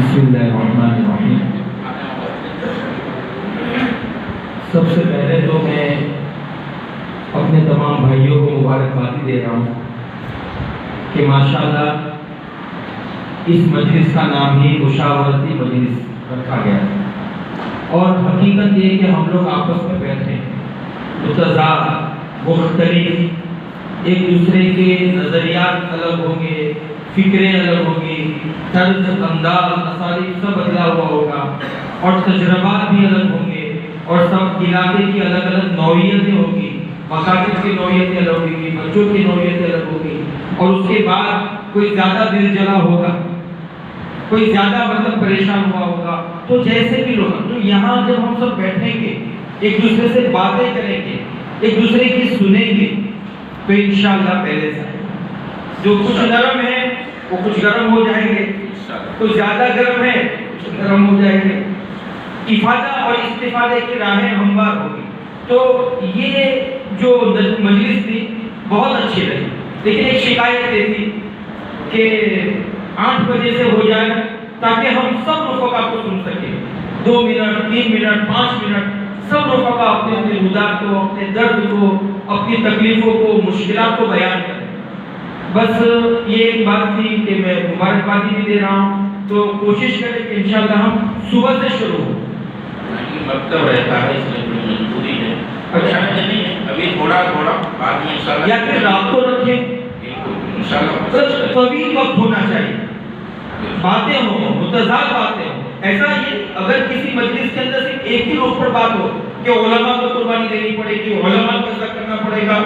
بسم اللہ الرحمن الرحیم۔ سب سے پہلے تو میں اپنے تمام بھائیوں کو مبارکبادی دے رہا ہوں کہ ماشاءاللہ اس مجلس کا نام ہی مشاورتی مجلس رکھا گیا ہے، اور حقیقت یہ کہ ہم لوگ آپس میں بیٹھے متضاد مختلف، ایک دوسرے کے نظریات الگ ہوں گے، فکریں الگ ہوں گی، طرز انداز اسالیب سب بدلا ہوا ہوگا، اور تجربات بھی الگ ہوں گے، اور سب علاقے کی الگ الگ نوعیتیں ہوگی، مکاتب کی نوعیتیں الگ ہوگی، بچوں کی نوعیتیں الگ ہوگی، اور اس کے بعد کوئی زیادہ دل جلا ہوگا، کوئی زیادہ پریشان ہوا ہوگا، تو جیسے بھی لوگ تو یہاں جب ہم سب بیٹھیں گے، ایک دوسرے سے باتیں کریں گے، ایک دوسرے کی سنیں گے، تو انشاءاللہ پہلے سے جو کچھ نرم ہے وہ کچھ گرم ہو جائیں گے، کچھ زیادہ گرم ہے کچھ گرم ہو جائیں گے، افادہ اور استفادے کی راہیں ہموار ہوگی۔ تو یہ جو مجلس تھی بہت اچھی رہی، لیکن ایک شکایت یہ تھی کہ 8 بجے سے ہو جائے تاکہ ہم سب رفقا کو سن سکیں، 2 منٹ 3 منٹ 5 منٹ سب رفقا اپنے اپنے مدعات کو، اپنے درد کو، اپنی تکلیفوں کو، مشکلات کو بیان کریں۔ بس یہ ایک بات تھی کہ میں مبارکبادی بھی دے رہا ہوں، تو کوشش کریں کہ انشاءاللہ ہم صبح سے شروع ہوں۔ مکتب رہتا ہے، اس میں کوئی مجبوری ہے، اچھا نہیں ہے، ابھی تھوڑا تھوڑا بعد میں انشاءاللہ یا پھر رات کو رکھیں، انشاءاللہ طویل وقت ہونا چاہیے، باتیں ہوں، متضاد باتیں ہوں۔ ایسا یہ اگر کسی مجلس کے اندر صرف ایک ہی روح پر بات ہو کہ علماء کو قربانی دینی پڑے گی، علماء کو ایسا کرنا پڑے گا،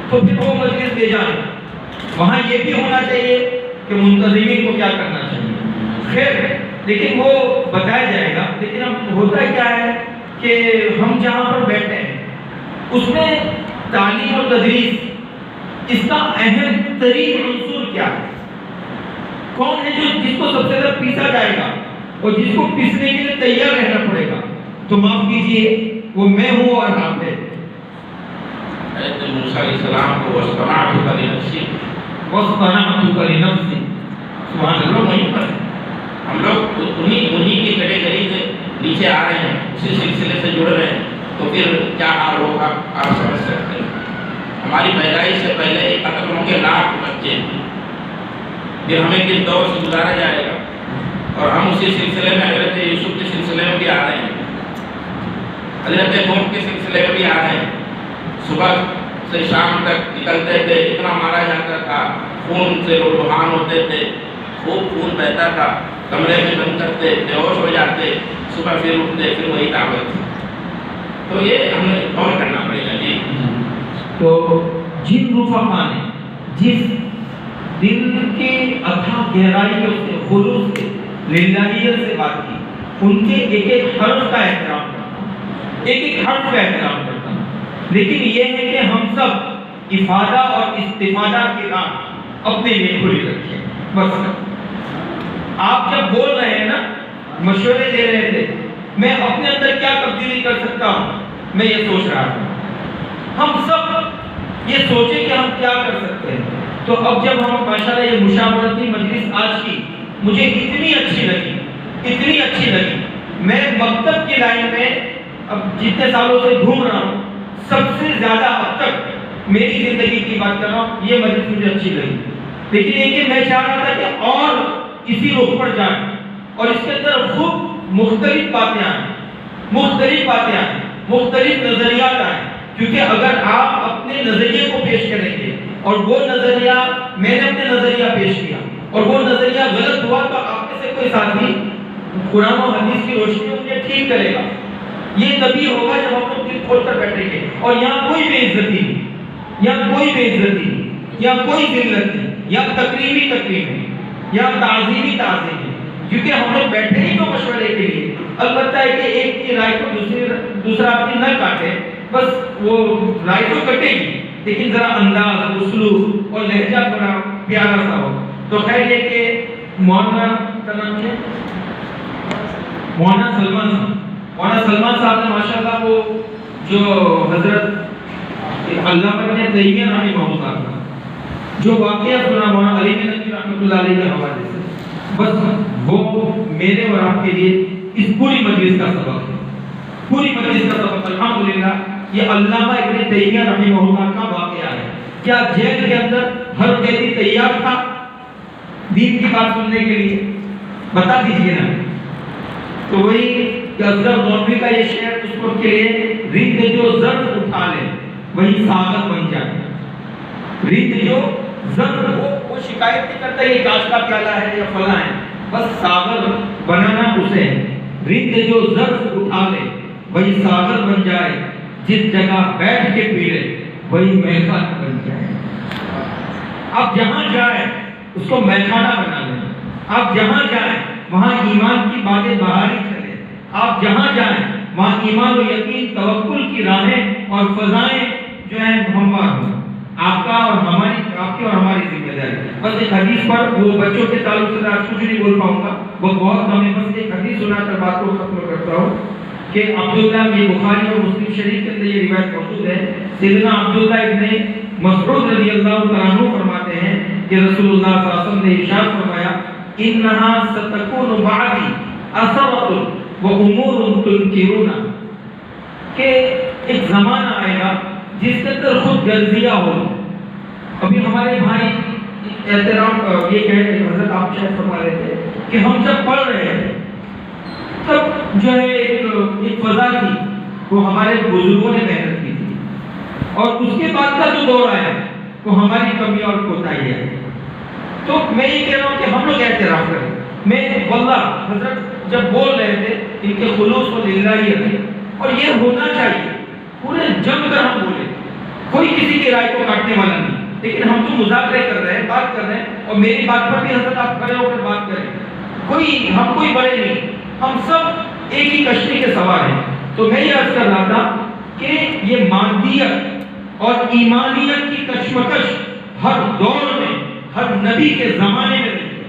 تو پھر وہ مجلس لے جائیں۔ وہاں یہ بھی ہونا چاہیے کہ منتظمین کو کیا کرنا چاہیے، خیر لیکن وہ بتایا جائے گا۔ لیکن اب ہوتا کیا ہے کہ ہم جہاں پر بیٹھے ہیں اس میں تعلیم اور تدریس، اس کا اہم ترین عنصر کیا ہے، کون ہے جو جس کو سب سے زیادہ پیسا جائے گا اور جس کو پیسنے کے لیے تیار رہنا پڑے گا؟ تو معاف کیجیے، وہ میں ہوں اور آپ ہے۔ حضرت موسیٰ علیہ السلام کو وَاصْطَنَعْتُكَ لِنَفْسِي وَاصْطَنَعْتُكَ لِنَفْسِي، سبحان اللہ۔ وہیں پر ہم لوگ انہی کی کیٹیگری سے نیچے آ رہے ہیں، اسی سلسلے سے جڑ رہے ہیں، تو پھر کیا حال ہوگا آپ سمجھ سکتے ہیں۔ ہماری پیدائش سے پہلے قتلوں کے لاکھ بچے، پھر ہمیں کس دور سے گزارا جائے گا، اور ہم اسی سلسلے میں حضرت یوسف کے سلسلے میں بھی آ رہے ہیں، حضرت نوح کے سلسلے میں بھی آ رہے ہیں۔ صبح سے شام تک نکلتے تھے، اتنا مارا جاتا تھا، خون سے لوگ لوہان ہوتے تھے، خوب خون بہتا تھا، کمرے میں بند کرتے، بے ہوش ہو جاتے، صبح پھر اٹھتے، پھر وہی دعوت۔ تو یہ ہمیں غور کرنا پڑے گا جی۔ تو جن رفقا نے جس دل کے اتھا گہرائی سے، خلوص سے، للہیت سے بات کی، ان کے ایک ایک حرف کا احترام کرتا ہوں، ایک ایک حرف کا احترام کرتا ہوں، لیکن یہ ہے کہ ہم سب افادہ اور استفادہ کی راہ اپنے لیے کھلی رکھیں۔ بس آپ جب بول رہے ہیں نا، مشورے دے رہے تھے، میں اپنے اندر کیا تبدیلی کر سکتا ہوں، میں یہ سوچ رہا تھا۔ ہم سب یہ سوچیں کہ ہم کیا کر سکتے ہیں۔ تو اب جب ہم ماشاءاللہ یہ مشاورتی مجلس آج کی مجھے اتنی اچھی لگی، میں مکتب کی لائن میں اب جتنے سالوں سے گھوم رہا ہوں، سب سے زیادہ اب تک میری زندگی کی بات کر رہا ہوں، یہ مجلس مجھے اچھی لگی۔ لیکن یہ کہ میں چاہ رہا تھا کہ اور اسی رخ پر جائیں، اور اس کے اندر خوب مختلف باتیں آئیں، مختلف نظریات آئیں، کیونکہ اگر آپ اپنے نظریے کو پیش کریں گے اور وہ نظریہ میں نے اپنے نظریہ پیش کیا اور وہ نظریہ غلط ہوا، تو آپ میں سے کوئی ساتھی قرآن و حدیث کی روشنی میں مجھے ٹھیک کرے گا۔ یہ تبھی ہوگا جب ہم لوگ دل کھول کر بیٹھیں گے، اور یہاں کوئی بے عزتی نہیں، یہاں کوئی ذلت نہیں، یہاں تقریبی نہیں، یہاں تعظیمی ہے، کیونکہ ہم لوگ بیٹھے ہی تو مشورے کے لیے۔ البتہ ہے کہ ایک کی رائے کو دوسرا اپنی نہ کاٹے، بس وہ رائے تو کٹے گی، لیکن ذرا انداز، اسلوب اور لہجہ تھوڑا پیارا سا ہو۔ تو خیر یہ کہ مولانا کا نام ہے مولانا سلمان صاحب نے ماشاءاللہ وہ جو حضرت علامہ ابن تیمیہ رحمہ اللہ کا جو واقعہ سنا مولانا علی بن نقی رحمۃ اللہ علیہ کے حوالے سے، بس وہ میرے اور آپ کے لیے اس پوری مجلس کا سبق ہے، پوری مجلس کا سبق الحمدللہ یہ علامہ ابن تیمیہ رحمہ اللہ کا واقعہ ہے۔ کیا جیل کے اندر ہر قیدی تیار تھا دین کی بات سننے کے لیے؟ بتا دیجئے نا۔ تو وہی کہ اصغر نانوی کا یہ شعر اس وقت کے لیے رند جو زرد اٹھا لے وہی ساغر بن جائے۔ رند جو زرد وہ شکایت نہیں کرتا یہ کاش کا پیالہ ہے یا فلاں ہے، بس ساغر بنانا اسے ہے۔ رند جو زرد اٹھا لے وہی ساغر بن جائے، جس جگہ بیٹھ کے پی لے وہی میخانہ بن جائے۔ آپ جہاں جائیں اس کو میخانہ بنا لیں، آپ جہاں جائیں وہاں ایمان کی باتیں بہاری چلے، آپ جہاں جائیں وہاں ایمان و یقین توکل کی راہیں اور فضائیں جو ہیں ہموار ہوں۔ آپ کا اور ہماری، آپ کی اور ہماری ذمہ داری۔ بس ایک حدیث پر وہ بچوں کے تعلق سے آج کچھ نہیں بول پاؤں گا، وہ بہت کم ہے، بس ایک حدیث سنا کر بات کو ختم کرتا ہوں کہ عبداللہ، یہ بخاری اور مسلم شریف کے اندر یہ روایت موجود ہے، سیدنا عبداللہ ابن مسعود رضی اللہ تعالیٰ عنہ فرماتے ہیں کہ رسول اللہ صلی اللہ علیہ وسلم نے ارشاد فرمایا انہا ستکون بعدی اثرۃ وامور تنکرون، کہ ایک زمانہ آئے گا جس کے اندر خود غرضیہ ہو۔ ابھی ہمارے بھائی احترام یہ کہہ رہے ہیں، حضرت آپ شاید فرما رہے تھے کہ ہم جب پڑھ رہے ہیں تب جو ہے ایک فضا تھی، وہ ہمارے بزرگوں نے محنت کی تھی، اور اس کے بعد کا جو دور آیا وہ ہماری کمی اور کوتاہی ہے۔ تو میں یہ کہہ رہا ہوں کہ ہم لوگ اعتراف کریں۔ میں واللہ حضرت جب بول رہے تھے ان کے خلوص و للہیت ہے، اور یہ ہونا چاہیے، پورے جم کر ہم بولیں، کوئی کسی کی رائے کو کاٹنے والا نہیں، لیکن ہم تو مذاکرے کر رہے ہیں، بات کر رہے ہیں، اور میری بات پر بھی حضرت آپ کھڑے ہو کر بات کریں، ہم کوئی بڑے نہیں، ہم سب ایک ہی کشتی کے سوار ہیں۔ تو میں یہ عرض کر رہا تھا کہ یہ مادیت اور ایمانیت کی کشمکش ہر دور میں، ہر نبی کے زمانے میں رہی ہے،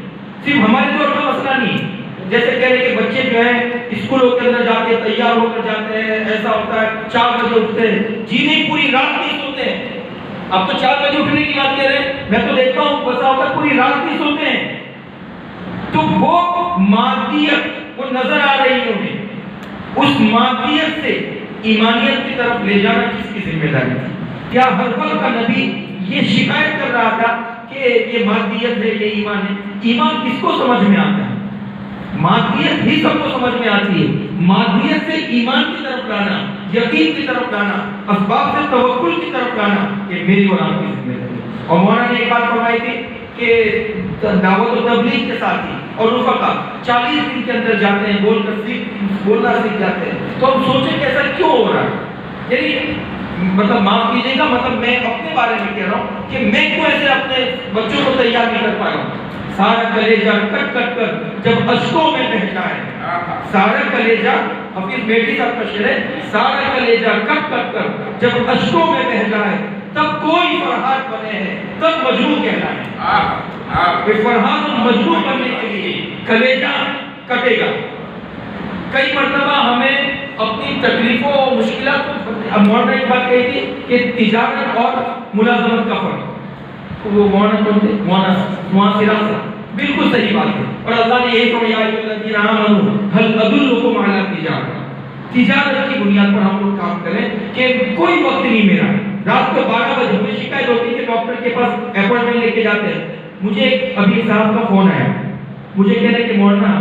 صرف ہمارے دور کا مسئلہ نہیں ہے۔ جیسے کہہ رہے کہ بچے جو ہیں اسکولوں کے اندر جاتے ہیں، تیار ہو کر جاتے ہیں، ایسا ہوتا ہے 4 بجے اٹھتے ہیں، جی نہیں پوری رات نہیں سوتے ہیں۔ اب تو 4 بجے اٹھنے کی بات کہہ رہے ہیں، میں تو دیکھتا ہوں بسا ہوتا ہے پوری رات نہیں سوتے ہیں۔ تو وہ مادیت وہ نظر آ رہی ہے انہیں، اس مادیت سے ایمانیت کی طرف لے جانا کس کی ذمہ داری تھی؟ کیا ہر وقت کا نبی یہ شکایت کر رہا تھا کہ یہ مادیت ہے، یہ ایمان ہے؟ ایمان کس کو سمجھ میں آتا ہے؟ مادیت ہی سب کو سمجھ میں آتی ہے۔ مادیت سے ایمان کی طرف لانا، یقین کی طرف لانا، اسباب سے توکل کی طرف لانا، یہ میری اور آپ کی ذمہ داری ہے۔ اور مولانا نے ایک بات فرمائی تھی کہ دعوت و تبلیغ کے ساتھی اور رفقا 40 دن کے اندر جاتے ہیں، بولنا سیکھ جاتے ہیں، تو ہم سوچیں کہ ایسا کیوں ہو رہا ہے؟ یعنی مطلب معاف کیجیے گا، مطلب میں اپنے بارے میں کہہ رہا ہوں کہ میں کیوں ایسے اپنے بچوں کو تیار نہیں کر پا رہا ہوں۔ سارا کلیجہ کٹ کٹ کر جب اشکوں میں بہتا ہے، سارا کلیجہ، حفیظ بیٹی صاحب کا شعر ہے، سارا کلیجہ کٹ کٹ کر جب اشکوں میں بہ جائے تب کوئی فرحات بنے ہیں، تب مجروح کہلائے۔ فرحات اور مجروح بننے کے لیے کلیجہ کٹے گا۔ کئی مرتبہ ہمیں اپنی تکلیفوں اور مشکلات کو، اب مولانا ایک بات کہی تھی کہ تجارت اور ملازمت کا فرق، وہ مولانا کون تھے؟ مولانا سراج صاحب، بالکل صحیح بات ہے۔ اور اللہ نے یہی فرمایا الذین آمنوا هل ادلکم علی تجارت، تجارت کی بنیاد پر ہم لوگ کام کریں کہ کوئی وقت نہیں میرا، رات کو 12 بجے ہمیں شکایت ہوتی ہے کہ ڈاکٹر کے پاس اپائنٹمنٹ لے کے جاتے ہیں، مجھے ابھی صاحب کا فون آیا، مجھے کہہ رہے کہ مولانا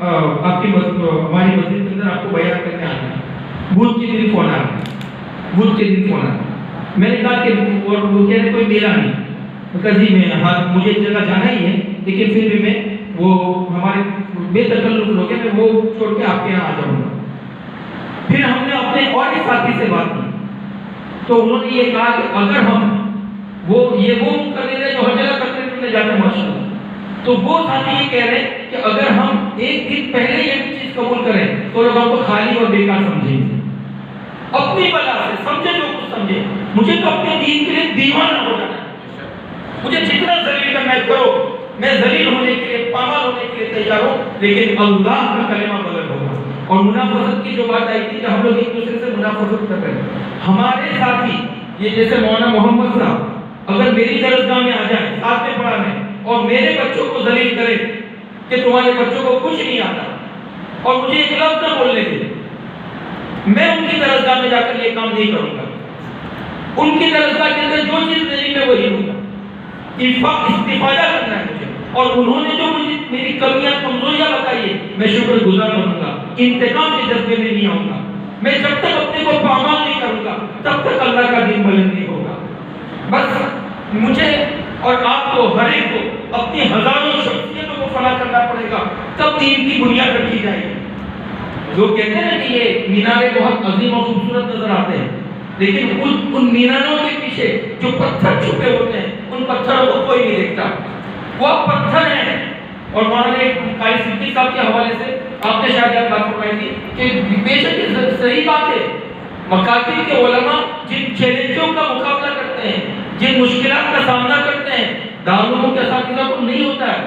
آپ کی ہماری مسجد کے اندر آپ کو بیان کرنے آنا ہے، بدھ کے دن فون آیا، بدھ کے دن فون آیا۔ میں نے کہا کہ وہ کہہ رہے کوئی میرا نہیں، جی میں مجھے ایک جگہ جانا ہی ہے، لیکن پھر بھی میں وہ ہمارے بے تکلف لوگ ہیں، میں وہ چھوڑ کے آپ کے یہاں آ جاؤں گا۔ پھر ہم نے اپنے اور ایک ساتھی سے بات کی، تو انہوں نے یہ کہا کہ اگر ہم وہ کر لے رہے جو ہر جگہ کرتے ہیں جاتے ہیں ماشاء اللہ، تو وہ ساتھی یہ کہہ رہے ہیں کہ اگر ہم ایک دن پہلے یہ چیز قبول کریں تو لوگ ہم کو خالی اور بیکار سمجھیں گے، اپنی بلا سے سمجھے جو کچھ سمجھے۔ مجھے تو اپنے دین کے لیے دیوانہ ہو جانا ہے، مجھے جتنا ذلیل کرنا ہے کرو، میں ذلیل ہونے کے لیے، پامال ہونے کے لیے تیار ہوں، لیکن اللہ کا کلمہ بلند ہوگا۔ اور منافقت کی جو بات آئی تھی کہ ہم لوگ ایک دوسرے سے منافقت کر رہے ہیں، ہمارے ساتھی یہ جیسے مولانا محمد صاحب اگر میری درسگاہ میں آ جائیں، ساتھ میں پڑھا رہے ہیں اور میرے بچوں کو ذلیل کریں کہ تمہارے بچوں کو کچھ نہیں آتا، اور مجھے ایک لفظ نہ بولنے دے، میں ان کی درسگاہ میں جا کر یہ کام نہیں کروں گا، ان کی درسگاہ کے اندر جو چیز دینی میں وہی لوں گا، استفادہ کرنا ہے مجھے، اور انہوں نے جو مجھے میری کمیاں کمزوریاں بتائی ہے میں شکر گزار بنوں گا، انتقام کے جذبے میں نہیں آؤں گا، میں جب تک اپنے کو پامال نہیں کروں گا تب تک اللہ کا دین بلند نہیں ہوگا۔ بس مجھے اور آپ کو ہر ایک کو اپنی ہزاروں شخصیتوں کو فنا کرنا پڑے گا، تب دین کی بنیاد رکھی جائے گی۔ لوگ کہتے ہیں کہ یہ مینارے بہت عظیم اور خوبصورت نظر آتے ہیں، لیکن ان میناروں کے پیچھے جو پتھر چھپے ہوتے ہیں ان پتھروں کو کوئی نہیں دیکھتا، وہ پتھر ہیں۔ اور مولانا قاری صدیقی صاحب کے حوالے سے آپ نے شاید یہ بات فرمائی تھی کہ بے شک یہ صحیح بات ہے، مکاتب کے علماء جن چیلنجوں کا مقابلہ کرتے ہیں، جن مشکلات کا سامنا کرتے ہیں، دارالعلوم کے اساتذہ کو نہیں ہوتا ہے،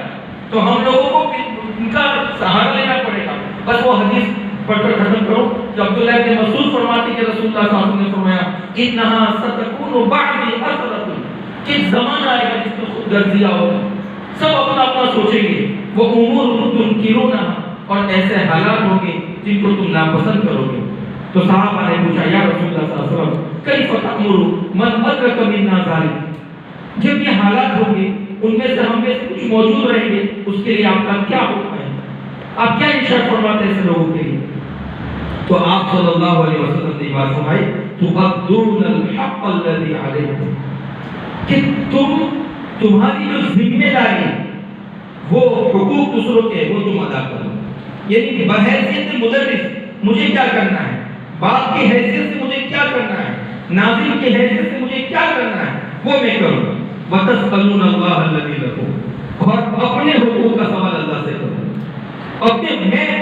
تو ہم لوگوں کو ان کا سہارا لینا پڑے گا۔ بس وہ حدیث پڑھ کر ختم کرو کہ عبداللہ بن مسعود فرماتے کہ رسول اللہ صلی اللہ علیہ وسلم نے فرمایا انہا ستکون بعدی اثرۃ، کہ زمانہ آئے گا جس میں خود غرضیہ ہوگا، سب اپنا اپنا سوچیں گے، وہ امور تنکرونہا، اور ایسے حالات ہوں گے جن کو تم ناپسند کرو گے۔ تو صحابہ نے پوچھا یا رسول اللہ صلی اللہ علیہ وسلم کیف تأمر من ادرک منا ذلک، جب یہ حالات ہوں گے ان میں سے ہم میں سے کچھ موجود رہیں گے، اس کے لیے آپ کا کیا حکم ہے، آپ کیا ارشاد فرماتے ہیں ایسے لوگوں کے لیے؟ تو آپ صلی اللہ علیہ وسلم نے بات فرمائی تؤدون الحق الذی علیکم، کہ تمہاری جو ذمہ داری ہے وہ حقوق دوسروں کے وہ تم ادا کرو، یعنی بحیثیت مدرس مجھے کیا کرنا ہے، باپ کی حیثیت سے مجھے کیا کرنا ہے، ناظم کی حیثیت سے مجھے کیا کرنا ہے وہ میں کروں، وتسألون اللہ الذی لکم، اور اپنے حقوق کا سوال اللہ سے کرو، اپنے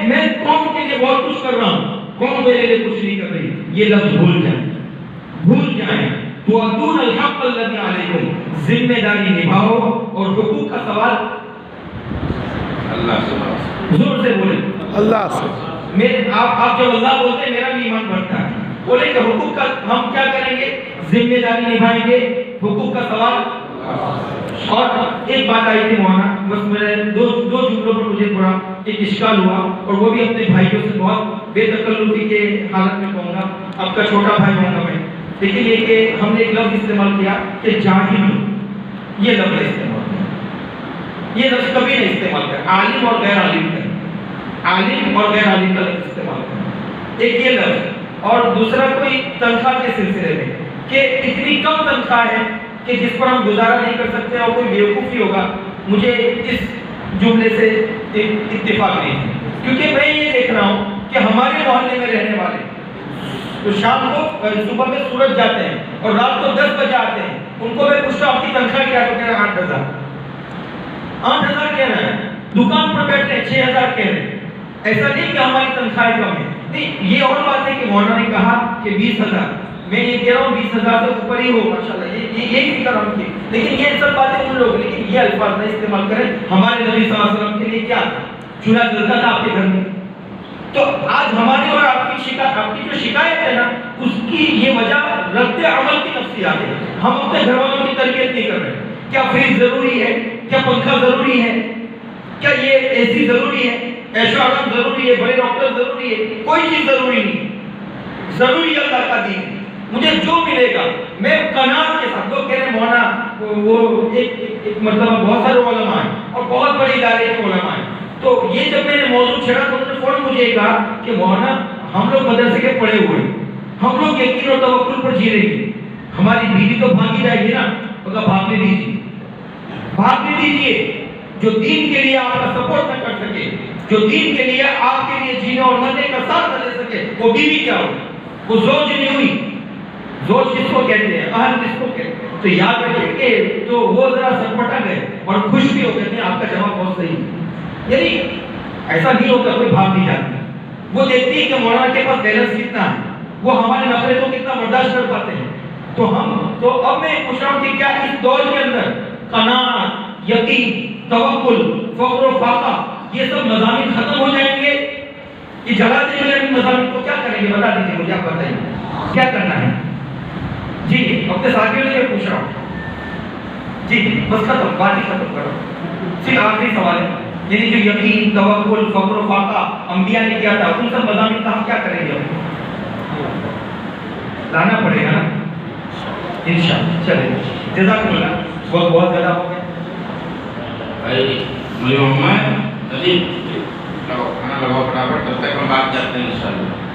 میں قوم کے لیے بہت کچھ کر رہا ہوں، قوم میرے لیے کچھ نہیں کر رہی، یہ لفظ بھول جائیں۔ تؤدون الحق الذی علیکم، ذمہ داری نبھاؤ اور حقوق کا سوال اللہ سے، زور سے بولیں اللہ سے۔ آپ جب اللہ بولتے ہیں میرا بھی ایمان بڑھتا ہے، بولے کہ حقوق کا ہم کیا کریں گے، ذمہ داری نبھائیں گے، حقوق کا سوال۔ اور ایک بات آئی تھی مولانا، بس میرے دو جملوں پر مجھے تھوڑا ایک اشکال ہوا، اور وہ بھی اپنے بھائیوں سے بہت بے تکلفی کے حالت میں کہوں گا، آپ کا چھوٹا بھائی ہوں گا میں، لیکن یہ کہ ہم نے ایک لفظ استعمال کیا کہ جاہل، یہ لفظ استعمال کیا، یہ لفظ کبھی نہیں استعمال کیا، عالم اور غیر عالم کا، عالم اور غیر عالم کا لفظ استعمال کیا، ایک یہ لفظ، اور دوسرا کوئی تنخواہ کے سلسلے میں کہ اتنی کم تنخواہ ہے کہ جس پر ہم گزارا نہیں کر سکتے اور کوئی بیوقوفی ہوگا، مجھے اس جملے سے اتفاق نہیں ہے، کیونکہ میں یہ دیکھ رہا ہوں کہ ہمارے محلے میں رہنے والے تو شام کو صبح میں سورج جاتے ہیں اور رات کو 10 بجے آتے ہیں، ان کو میں پوچھتا ہوں آپ کی تنخواہ کیا ہے، تو کہہ رہا ہے 8,000 کہہ رہا ہے، دکان پر بیٹھے ہیں 6,000 کہہ رہے ہیں۔ ایسا نہیں کہ ہماری تنخواہ کم ہے، نہیں، یہ اور بات ہے کہ مولانا نے کہا کہ 20,000، میں یہ کہہ رہا ہوں 20,000 سے اوپر ہی ہو ماشاءاللہ، یہی فکر ہم کی، لیکن یہ سب باتیں ان لوگ، لیکن یہ الفاظ نہیں استعمال کریں۔ ہمارے نبی صلی اللہ علیہ وسلم کے لیے کیا تھا، چولہا جلتا تھا آپ کے گھر میں، تو آج ہماری اور آپ کی جو شکایت ہے نا، اس کی یہ وجہ رد عمل کی نفسیات ہے، ہم اپنے گھر والوں کی تربیت نہیں کر رہے۔ کیا فریج ضروری ہے، کیا پنکھا ضروری ہے، کیا یہ اے سی ضروری ہے، عیش و آرام ضروری ہے، بڑے ڈاکٹر ضروری ہے، کوئی چیز ضروری نہیں، ضروری اللہ کا دین، مجھے جو ملے گا میں قناعت کے ساتھ۔ لوگ کہہ رہے ہیں مولانا وہ ایک مرتبہ بہت سارے علماء ہیں اور بہت بڑے ادارے کے علماء ہیں، تو یہ جب میں نے موضوع چھڑا تو انہوں نے فوراً مجھے کہا کہ مولانا ہم لوگ مدرسے کے پڑھے ہوئے ہیں، ہم لوگ یقین اور توکل پر جی رہے ہیں، ہماری بیوی تو بھاگی جائے گی نا، مگر بھاگنے دیجیے، جو دین کے لیے آپ کا سپورٹ نہ کر سکے، جو دین کے لیے آپ کے لیے جینے اور مرنے کا ساتھ نہ دے سکے، وہ بیوی کیا ہوگی، وہ زوج نہیں ہوئی۔ زوج کس کو کہتے ہیں، اہل کس کو کہتے ہیں؟ تو یاد رکھیں کہ تو وہ ذرا سرپٹا گئے اور خوش بھی ہو کہتے ہیں آپ کا جواب بہت صحیح ہے، یعنی ایسا نہیں ہوتا کوئی بھاگ نہیں جاتی، وہ دیکھتی ہے کہ مولانا کے پاس بیلنس کتنا ہے، وہ ہمارے نفرے کو کتنا برداشت کر پاتے ہیں۔ تو اب میں پوچھ رہا ہوں کہ کیا اس دور کے اندر قناعت، یقین، توکل، فقر و فاقہ یہ سب مضامین ختم ہو جائیں گے؟ یہ جلا دیں گے ان مضامین کو، کیا کریں گے بتا دیجیے مجھے، آپ بتائیے کیا کرنا ہے؟ جی اپنے ساتھیوں سے میں پوچھ رہا ہوں، جی بس ختم، بات ہی ختم کرو، صرف آخری سوال ہے۔ یعنی جو یقین، توکل، فقر و فاقہ انبیاء نے کیا تھا، ان سب مضامین کا ہم کیا کریں گے؟ لانا پڑے گا نا انشاءاللہ. چلے جزاک اللہ، وقت بہت زیادہ ہو گیا. بھائی مجھے محمد ندیم کھانا لگاؤ فٹافٹ، تب تک ہم بات کرتے ہیں انشاءاللہ.